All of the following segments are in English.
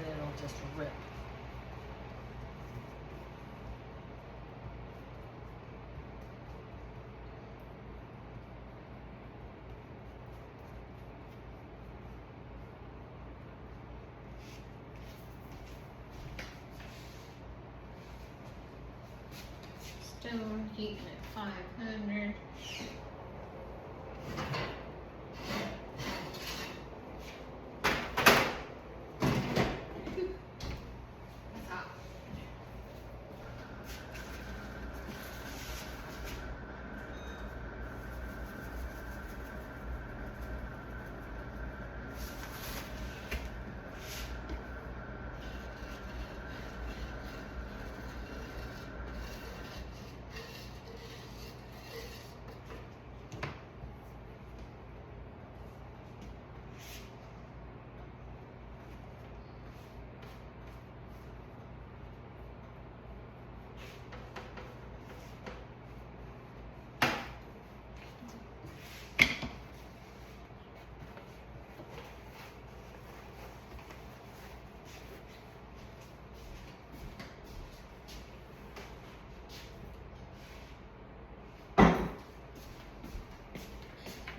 it'll just rip. Still heating at 500. That's hot.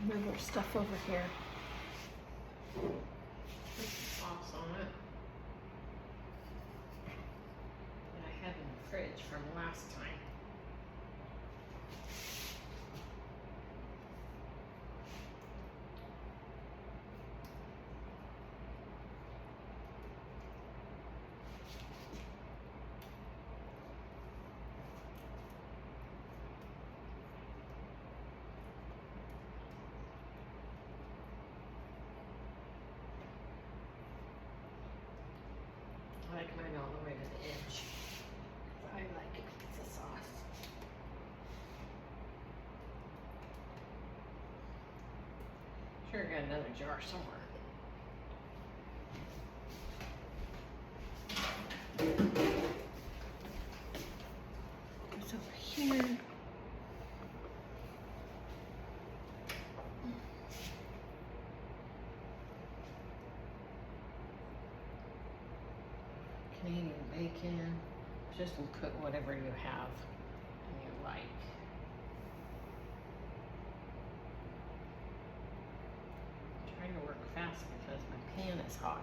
Move our stuff over here. Put some sauce on it that I had in the fridge from last time. I like mine all the way to the edge. I like it with the sauce. Sure got another jar somewhere. It's over here. Canadian bacon. Just cook whatever you have and you like. I'm trying to work fast because my pan is hot.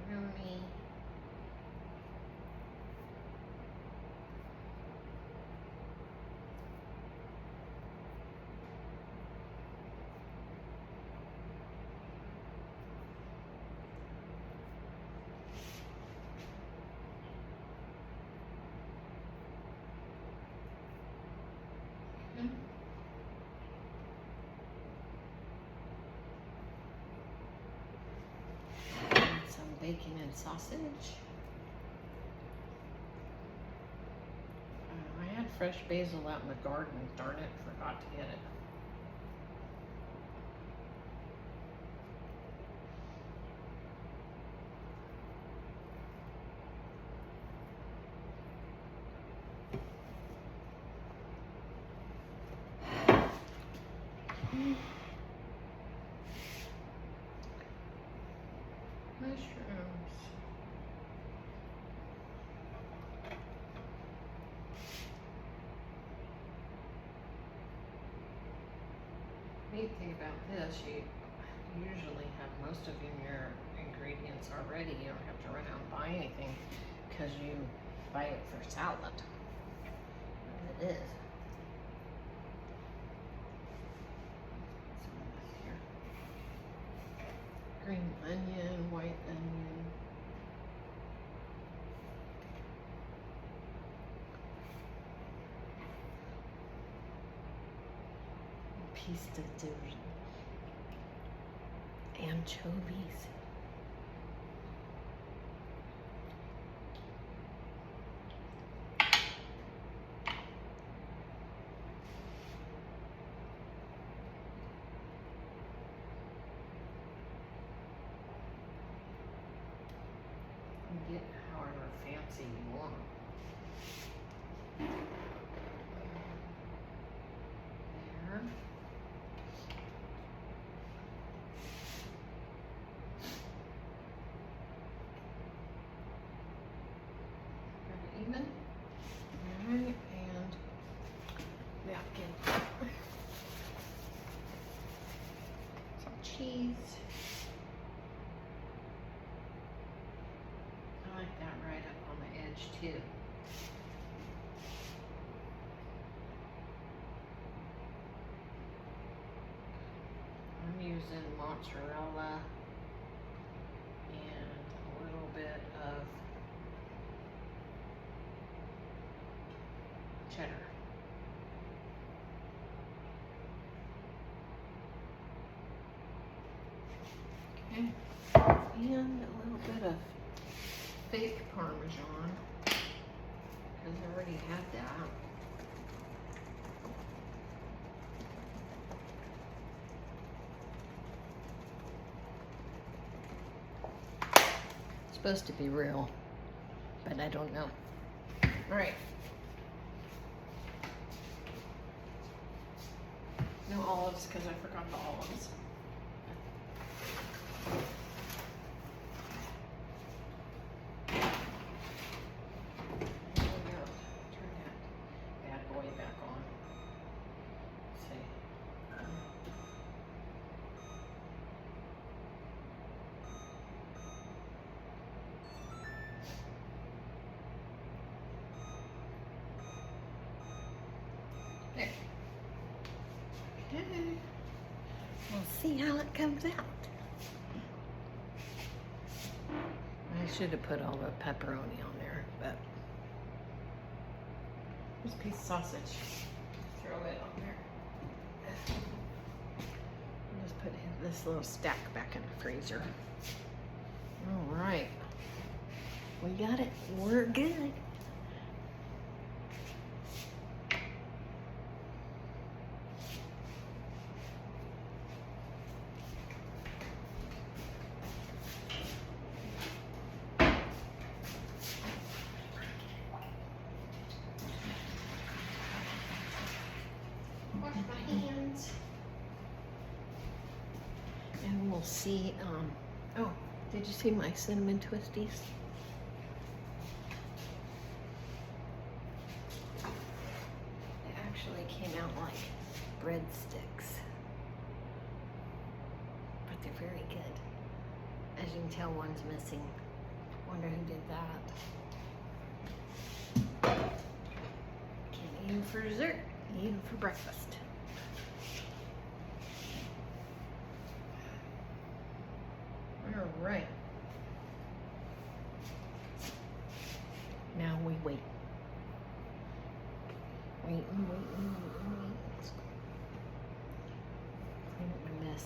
Pepperoni. Some bacon and sausage. I had fresh basil out in the garden, darn it, forgot to get it. Mushrooms. Neat thing about this, you usually have most of your ingredients already. You don't have to run out and buy anything because you buy it for salad. And it is. Some of this here. Green onion, white onion. Piece de anchovies. Get however fancy you want. spinach too. I'm using mozzarella and a little bit of cheddar. Okay. And a little bit of fake Parmesan, because I already had that. It's supposed to be real, but I don't know. All right. No olives, because I forgot the olives. There. Okay. We'll see how it comes out. I should have put all the pepperoni on there, but here's a piece of sausage. Throw it on there. I'll just put this little stack back in the freezer. All right. We got it. We're good. Wash my hands. And we'll see, oh, did you see my cinnamon twisties? They actually came out like breadsticks. But they're very good. As you can tell, one's missing. Wonder who did that. Can't eat them for dessert, eat them for breakfast. All right. Now we wait. Wait. Clean up my mess.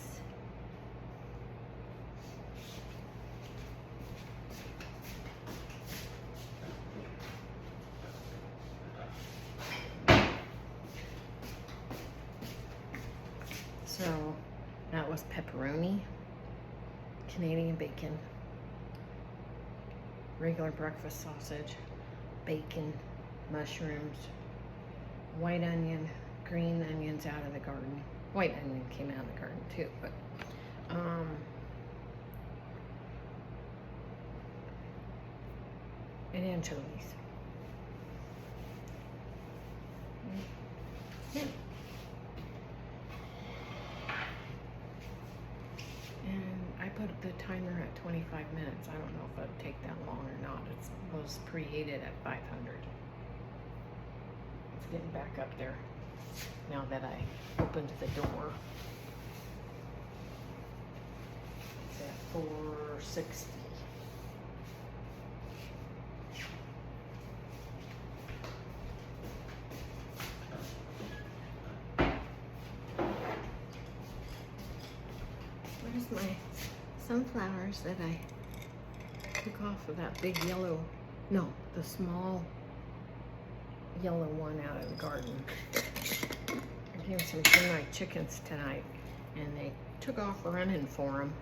So that was pepperoni, Canadian bacon, regular breakfast sausage, bacon, mushrooms, white onion, green onions out of the garden. White onion came out of the garden too, but and anchovies. Yeah. And I put the timer at 25 minutes. I don't know if it'll take that long or not. It was preheated at 500. It's getting back up there now that I opened the door. It's at 460. Where's my sunflowers that I took off of that big yellow, no, the small yellow one out of the garden. I gave some to my chickens tonight and they took off running for them.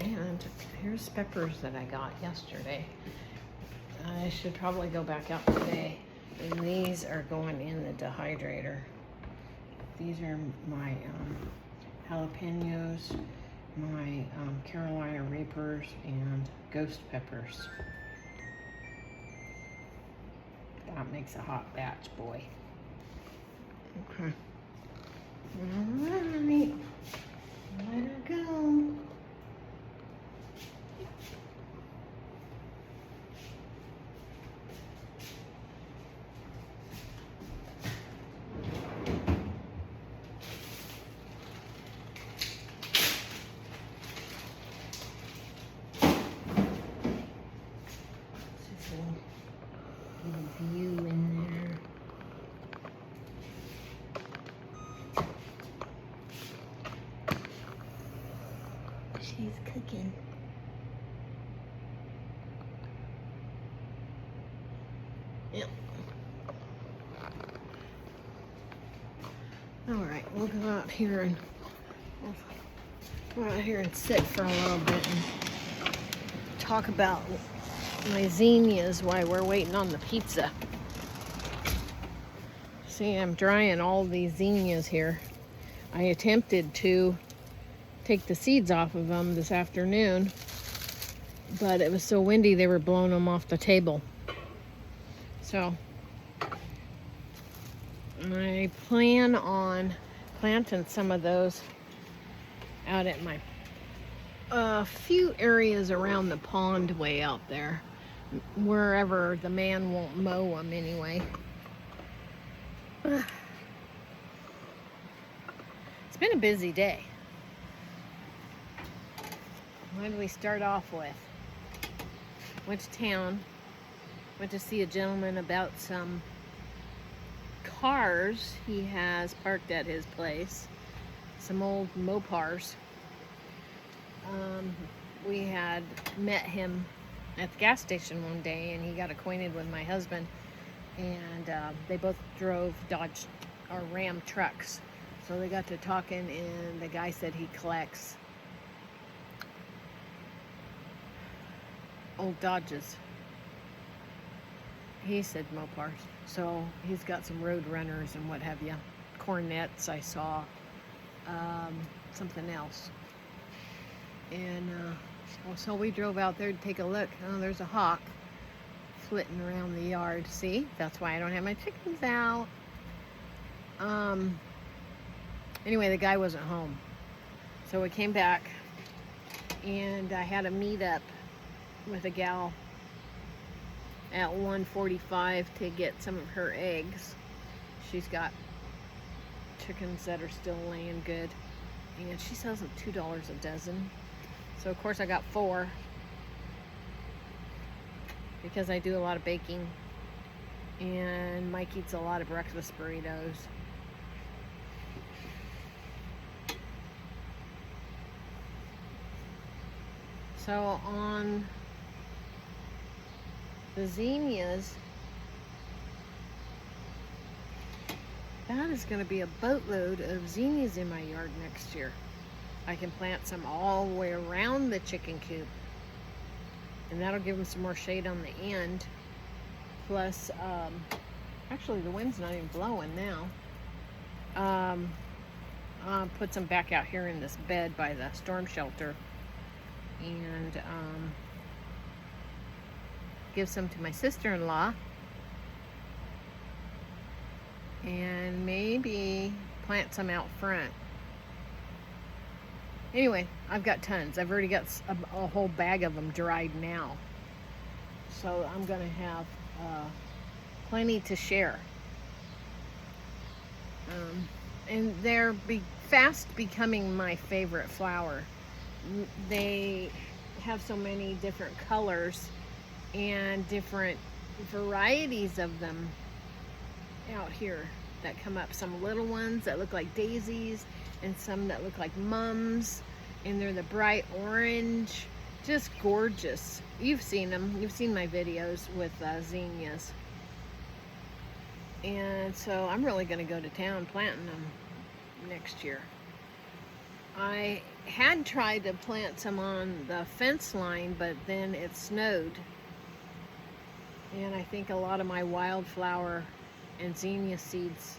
And here's peppers that I got yesterday. I should probably go back out today. And these are going in the dehydrator. These are my jalapenos, my Carolina Reapers, and ghost peppers. That makes a hot batch, boy. Okay. All right. Let her go. She's cooking. Yep. All right, we'll go out here and sit for a little bit and talk about my zinnias while we're waiting on the pizza. See, I'm drying all these zinnias here. I attempted to take the seeds off of them this afternoon, but it was so windy they were blowing them off the table. So I plan on planting some of those out at my few areas around the pond way out there, wherever the man won't mow them anyway. It's been a busy day. What did we start off with? Went to town. Went to see a gentleman about some cars he has parked at his place. Some old Mopars. We had met him at the gas station one day, and he got acquainted with my husband, and they both drove Dodge or Ram trucks. So they got to talking, and the guy said he collects old Dodges. He said Mopars. So he's got some Road Runners and what have you. Cornettes, I saw. Something else. And so we drove out there to take a look. Oh, there's a hawk flitting around the yard. See? That's why I don't have my chickens out. Anyway, the guy wasn't home. So we came back, and I had a meet up with a gal at 1:45 to get some of her eggs. She's got chickens that are still laying good, and she sells them $2 a dozen. So of course I got 4 because I do a lot of baking, and Mike eats a lot of breakfast burritos. So on the zinnias, that is going to be a boatload of zinnias in my yard next year. I can plant some all the way around the chicken coop, and that'll give them some more shade on the end. Plus, actually the wind's not even blowing now. I'll put some back out here in this bed by the storm shelter, and give some to my sister-in-law, and maybe plant some out front. Anyway, I've got tons. I've already got a whole bag of them dried now, so I'm gonna have plenty to share. And they're fast becoming my favorite flower. They have so many different colors and different varieties of them out here that come up. Some little ones that look like daisies, and some that look like mums, and they're the bright orange. Just gorgeous. You've seen them. You've seen my videos with zinnias. And so I'm really going to go to town planting them next year. I had tried to plant some on the fence line, but then it snowed. And I think a lot of my wildflower and zinnia seeds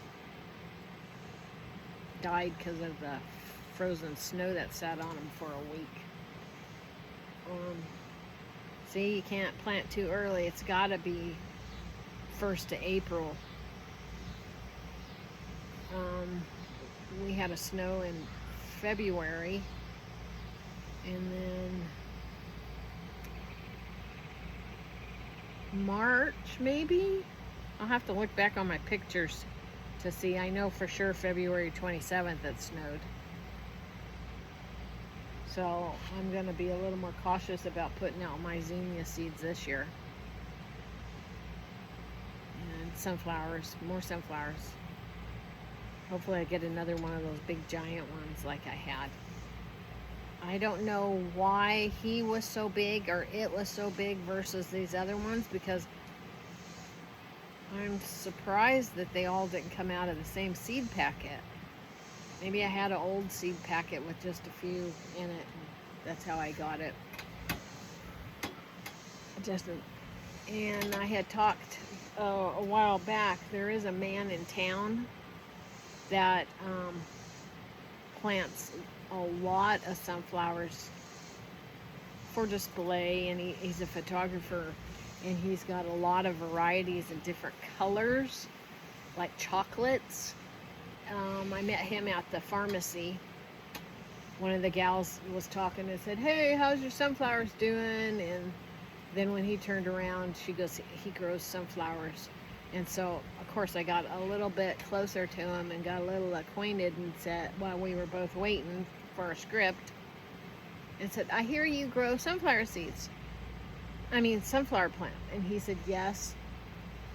died because of the frozen snow that sat on them for a week. See, you can't plant too early. It's got to be 1st of April. We had a snow in February, and then March maybe. I'll have to look back on my pictures to see. I know for sure February 27th it snowed. So I'm going to be a little more cautious about putting out my zinnia seeds this year. And sunflowers, more sunflowers. Hopefully I get another one of those big giant ones like I had. I don't know why he was so big or it was so big versus these other ones, because I'm surprised that they all didn't come out of the same seed packet. Maybe I had an old seed packet with just a few in it. That's how I got it. And I had talked a while back. There is a man in town that plants a lot of sunflowers for display, and he's a photographer, and he's got a lot of varieties and different colors, like chocolates. I met him at the pharmacy. One of the gals was talking and said, "Hey, how's your sunflowers doing?" And then when he turned around, she goes, "He grows sunflowers." And so, of course, I got a little bit closer to him and got a little acquainted, and said, while we were both waiting for our script, and said, "I hear you grow sunflower sunflower plant." And he said, "Yes."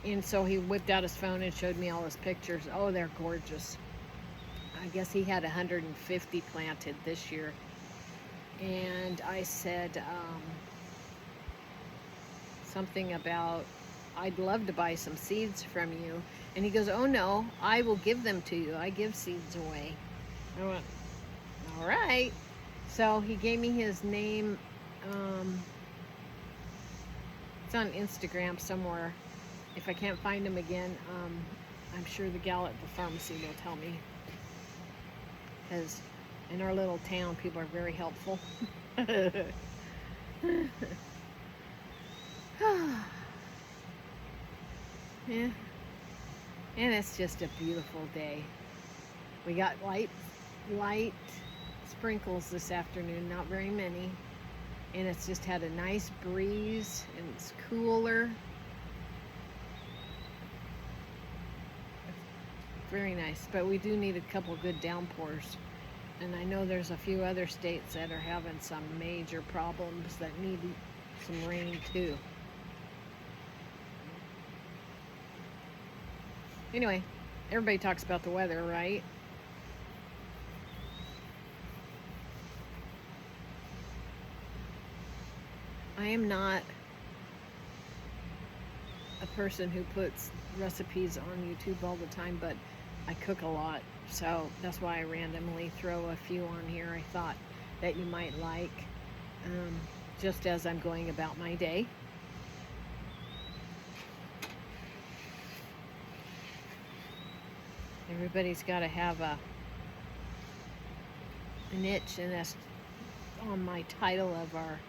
And so he whipped out his phone and showed me all his pictures. Oh, they're gorgeous. I guess he had 150 planted this year. And I said something about, "I'd love to buy some seeds from you." And he goes, "Oh no, I will give them to you. I give seeds away." I went, "All right." So he gave me his name. It's on Instagram somewhere. If I can't find him again, I'm sure the gal at the pharmacy will tell me. Because in our little town, people are very helpful. Yeah. And it's just a beautiful day. We got light sprinkles this afternoon, not very many. And it's just had a nice breeze, and it's cooler. Very nice, but we do need a couple good downpours. And I know there's a few other states that are having some major problems that need some rain too. Anyway, everybody talks about the weather, right? I am not a person who puts recipes on YouTube all the time, but I cook a lot, so that's why I randomly throw a few on here I thought that you might like, just as I'm going about my day. Everybody's got to have a niche, and that's on my title of our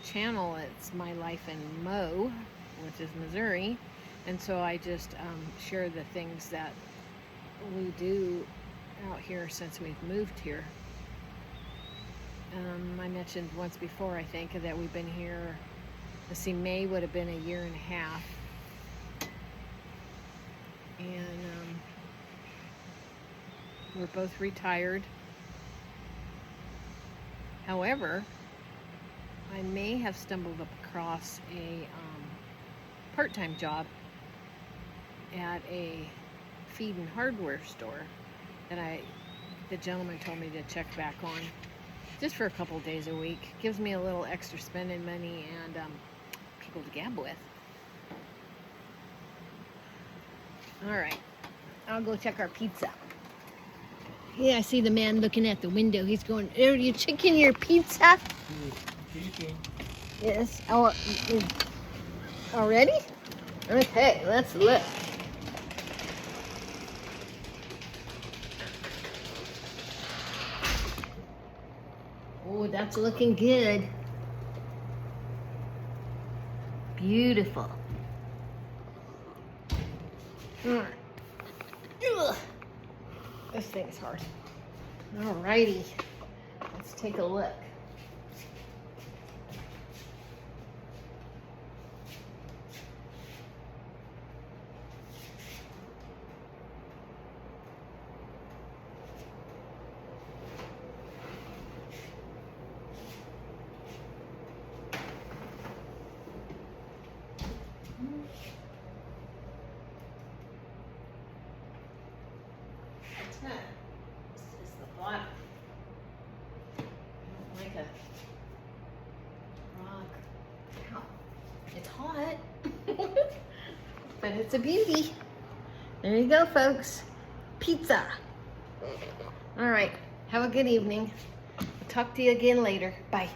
channel. It's My Life in Mo, which is Missouri, and so I just share the things that we do out here since we've moved here. I mentioned once before, I think, that we've been here, let's see, May would have been a year and a half, and we're both retired. However, I may have stumbled across a part-time job at a feed and hardware store that the gentleman told me to check back on, just for a couple days a week. Gives me a little extra spending money and people to gab with. All right, I'll go check our pizza. Yeah, I see the man looking at the window. He's going, "Are you checking your pizza?" Yes. Oh, already? Okay, let's look. Oh, that's looking good. Beautiful. Ugh. This thing's hard. Alrighty, let's take a look. This is the bottom. I don't like a rock. Ow. It's hot. But it's a beauty. There you go, folks. Pizza. All right. Have a good evening. I'll talk to you again later. Bye.